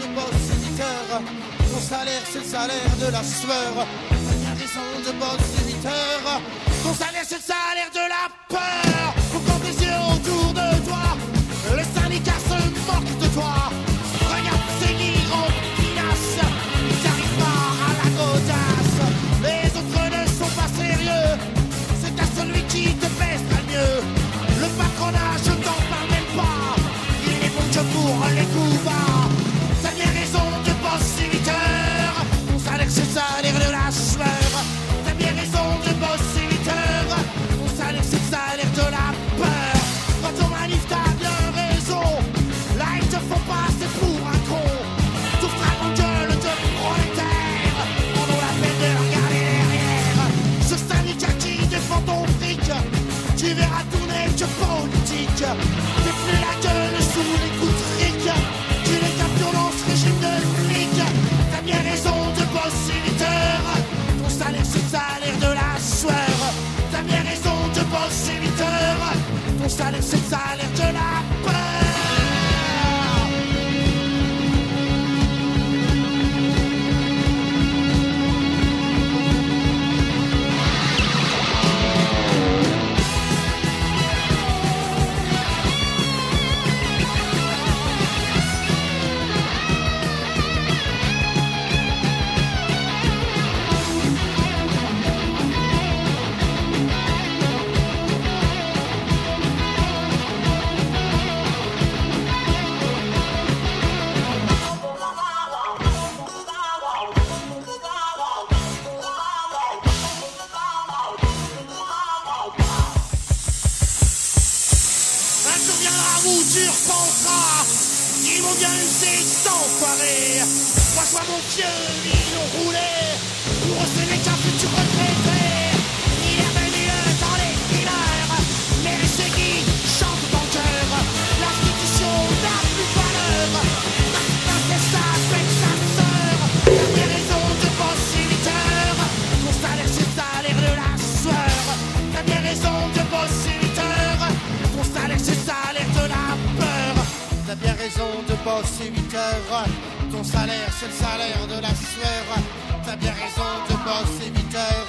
de boss éditeur. Ton salaire, c'est le salaire de la sueur. T'as bien raison de boss éditeur. Ton salaire, c'est le salaire de la peur. Faut qu'on des yeux autour de toi. Les syndicats se moquent de toi. Regarde ces guillemets en pinasse. Ils n'arrivent pas à la godasse. Les autres ne sont pas sérieux. C'est à celui qui te pèsera le mieux. Le patronage, je t'en parle même pas. Il est bon que pour les coups bas. T'as bien raison de boss éditeur. Ton salaire, c'est le salaire de la sueur. T'as bien raison de boss éditeur. Ton salaire, c'est le salaire de la peur. Quand on manif, t'as bien raison. Là, ils te font passer pour un con. Tout frappe en gueule de prolétaire. On a la peine de regarder derrière. Ce syndicat qui défend ton fric, tu verras tourner que politique. T'es plus la gueule sous les coups de fric. Tu les captures dans ce régime de flic. T'as bien raison de boss éditeur. Ton salaire, c'est le salaire de la sueur. T'as bien raison de boss éditeur. Ton salaire, c'est le salaire de la peur. Un jour viendra où tu repenseras. Ils m'ont bien usé d'enfoirés. Moi je vois mon vieux bidon rouler. Pour hausser les caps que tu regrettais. Il est revenu dans les dealers. Mais c'est qui chante ton cœur. L'institution n'a plus valeur. Maintenant c'est ça, fait sa sœur. T'as bien raison de boss éditeur. Ton salaire c'est le salaire de la sueur. T'as bien raison de boss éditeur. Ton salaire c'est le salaire de la peur. T'as bien raison de boss éditeur. Ton salaire c'est le salaire de la sueur. T'as bien raison de boss éditeur.